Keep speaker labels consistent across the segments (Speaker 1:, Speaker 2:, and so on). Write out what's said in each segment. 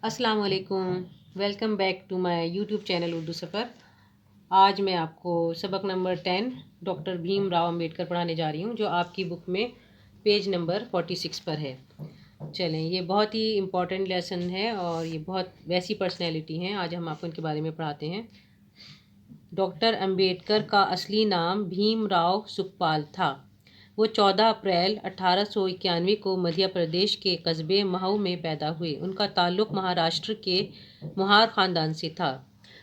Speaker 1: السلام علیکم، welcome back to my YouTube channel Urdu Safar. آج میں آپ کو سبق نمبر 10 ڈاکٹر بھیم راؤ امبیڈکر پڑھانے جا رہی ہوں، جو آپ کی بک میں پیج نمبر 46 پر ہے۔ چلیں، یہ بہت ہی امپورٹنٹ لیسن ہے اور یہ بہت ویسی پرسنالٹی ہیں، آج ہم آپ کو ان کے بارے میں پڑھاتے ہیں۔ ڈاکٹر امبیڈکر کا اصلی نام بھیم راؤ سکھپال تھا۔ وہ 14 اپریل 1891 کو مدھیہ پردیش کے قصبے مہو میں پیدا ہوئے۔ ان کا تعلق مہاراشٹر کے موہار خاندان سے تھا۔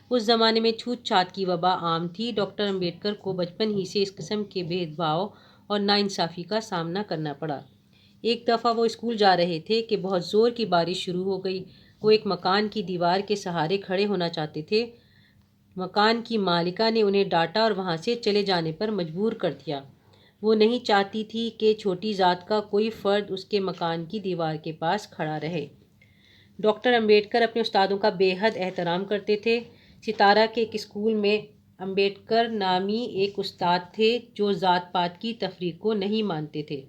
Speaker 1: اس زمانے میں چھوت چھات کی وبا عام تھی۔ ڈاکٹر امبیڈکر کو بچپن ہی سے اس قسم کے بھید بھاؤ اور ناانصافی کا سامنا کرنا پڑا۔ ایک دفعہ وہ اسکول جا رہے تھے کہ بہت زور کی بارش شروع ہو گئی۔ وہ ایک مکان کی دیوار کے سہارے کھڑے ہونا چاہتے تھے۔ مکان کی مالکہ نے انہیں ڈانٹا اور وہاں سے چلے جانے پر مجبور کر دیا۔ وہ نہیں چاہتی تھی کہ چھوٹی ذات کا کوئی فرد اس کے مکان کی دیوار کے پاس کھڑا رہے۔ ڈاکٹر امبیڈکر اپنے استادوں کا بے حد احترام کرتے تھے۔ ستارہ کے ایک اسکول میں امبیڈکر نامی ایک استاد تھے جو ذات پات کی تفریق کو نہیں مانتے تھے۔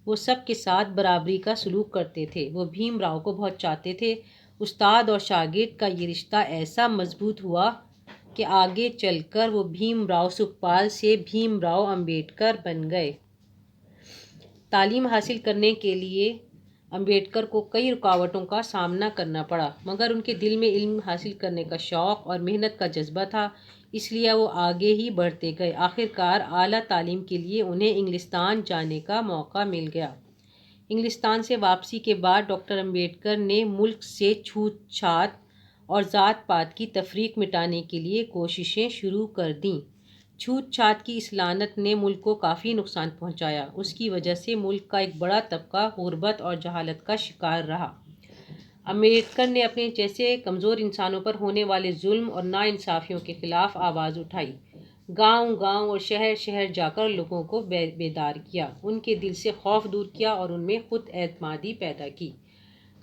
Speaker 1: وہ سب کے ساتھ برابری کا سلوک کرتے تھے۔ وہ بھیم راؤ کو بہت چاہتے تھے۔ استاد اور شاگرد کا یہ رشتہ ایسا مضبوط ہوا کہ آگے چل کر وہ بھیم راؤ سکھپال سے بھیم راؤ امبیڈکر بن گئے۔ تعلیم حاصل کرنے کے لیے امبیڈکر کو کئی رکاوٹوں کا سامنا کرنا پڑا، مگر ان کے دل میں علم حاصل کرنے کا شوق اور محنت کا جذبہ تھا، اس لیے وہ آگے ہی بڑھتے گئے۔ آخرکار اعلیٰ تعلیم کے لیے انہیں انگلستان جانے کا موقع مل گیا۔ انگلستان سے واپسی کے بعد ڈاکٹر امبیڈکر نے ملک سے چھوت چھات اور ذات پات کی تفریق مٹانے کے لیے کوششیں شروع کر دیں۔ چھوت چھات کی اس لعنت نے ملک کو کافی نقصان پہنچایا۔ اس کی وجہ سے ملک کا ایک بڑا طبقہ غربت اور جہالت کا شکار رہا۔ امبیڈکر نے اپنے جیسے کمزور انسانوں پر ہونے والے ظلم اور ناانصافیوں کے خلاف آواز اٹھائی۔ گاؤں گاؤں اور شہر شہر جا کر لوگوں کو بیدار کیا، ان کے دل سے خوف دور کیا اور ان میں خود اعتمادی پیدا کی۔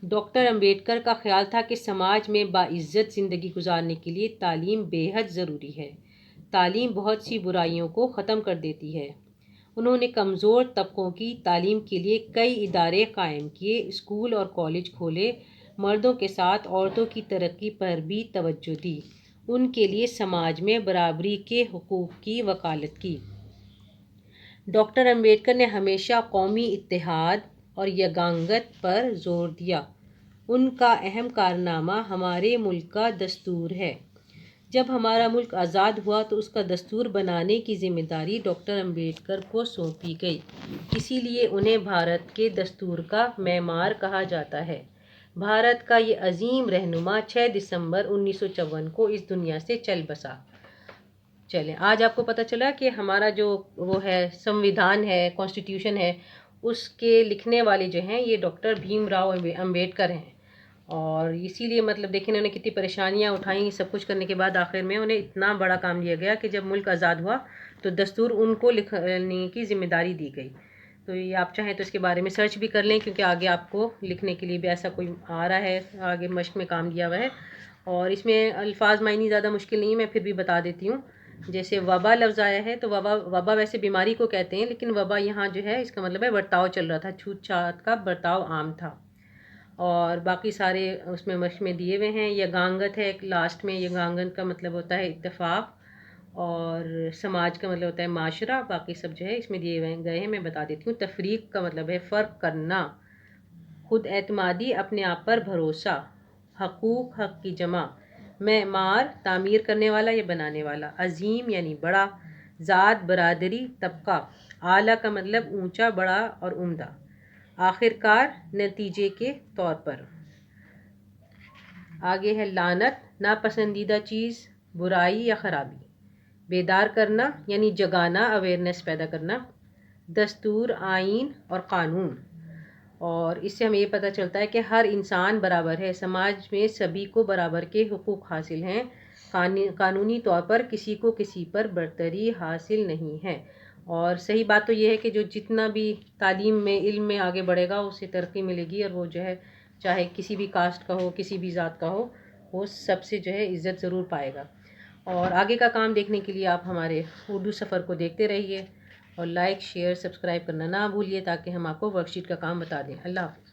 Speaker 1: ڈاکٹر امبیڈکر کا خیال تھا کہ سماج میں باعزت زندگی گزارنے کے لیے تعلیم بے حد ضروری ہے۔ تعلیم بہت سی برائیوں کو ختم کر دیتی ہے۔ انہوں نے کمزور طبقوں کی تعلیم کے لیے کئی ادارے قائم کیے، اسکول اور کالج کھولے، مردوں کے ساتھ عورتوں کی ترقی پر بھی توجہ دی، ان کے لیے سماج میں برابری کے حقوق کی وکالت کی۔ ڈاکٹر امبیڈکر نے ہمیشہ قومی اتحاد اور یگانگت پر زور دیا۔ ان کا اہم کارنامہ ہمارے ملک کا دستور ہے۔ جب ہمارا ملک آزاد ہوا تو اس کا دستور بنانے کی ذمہ داری ڈاکٹر امبیڈکر کو سونپی گئی، اسی لیے انہیں بھارت کے دستور کا معمار کہا جاتا ہے۔ بھارت کا یہ عظیم رہنما 6 دسمبر 1954 کو اس دنیا سے چل بسا۔ چلیں، آج آپ کو پتہ چلا کہ ہمارا جو وہ ہے سمویدھان ہے، کانسٹیٹیوشن ہے، اس کے لکھنے والے جو ہیں یہ ڈاکٹر بھیم راؤ امبیڈکر ہیں۔ اور اسی لیے مطلب دیکھیں انہوں نے کتنی پریشانیاں اٹھائیں، سب کچھ کرنے کے بعد آخر میں انہیں اتنا بڑا کام دیا گیا کہ جب ملک آزاد ہوا تو دستور ان کو لکھنے کی ذمہ داری دی گئی۔ تو یہ آپ چاہیں تو اس کے بارے میں سرچ بھی کر لیں، کیونکہ آگے آپ کو لکھنے کے لیے بھی ایسا کوئی آ رہا ہے، آگے مشق میں کام دیا ہوا ہے۔ اور اس میں الفاظ معنی زیادہ مشکل نہیں ہے، میں پھر بھی بتا دیتی ہوں۔ جیسے وبا لفظ آیا ہے تو وبا ویسے بیماری کو کہتے ہیں، لیکن وبا یہاں جو ہے اس کا مطلب ہے برتاؤ چل رہا تھا، چھوت چھات کا برتاؤ عام تھا۔ اور باقی سارے اس میں مشق میں دیے ہوئے ہیں۔ یگانگت ہے ایک لاسٹ میں، یگانگت کا مطلب ہوتا ہے اتفاق، اور سماج کا مطلب ہوتا ہے معاشرہ، باقی سب جو ہے اس میں دیے گئے ہیں، میں بتا دیتی ہوں۔ تفریق کا مطلب ہے فرق کرنا، خود اعتمادی اپنے آپ پر بھروسہ، حقوق حق کی جمع، معمار تعمیر کرنے والا یا بنانے والا، عظیم یعنی بڑا، ذات برادری طبقہ، اعلیٰ کا مطلب اونچا بڑا اور عمدہ، آخرکار نتیجے کے طور پر۔ آگے ہے لعنت، ناپسندیدہ چیز، برائی یا خرابی، بیدار کرنا یعنی جگانا، اویئرنیس پیدا کرنا، دستور آئین اور قانون۔ اور اس سے ہمیں یہ پتہ چلتا ہے کہ ہر انسان برابر ہے، سماج میں سبھی کو برابر کے حقوق حاصل ہیں، قانونی طور پر کسی کو کسی پر برتری حاصل نہیں ہے۔ اور صحیح بات تو یہ ہے کہ جو جتنا بھی تعلیم میں علم میں آگے بڑھے گا اسے ترقی ملے گی، اور وہ جو ہے چاہے کسی بھی کاسٹ کا ہو، کسی بھی ذات کا ہو، وہ سب سے جو ہے عزت ضرور پائے گا۔ اور آگے کا کام دیکھنے کے لیے آپ ہمارے اردو سفر کو دیکھتے رہیے، اور لائک شیئر سبسکرائب کرنا نہ بھولیے تاکہ ہم آپ کو ورک شیٹ کا کام بتا دیں۔ اللہ حافظ۔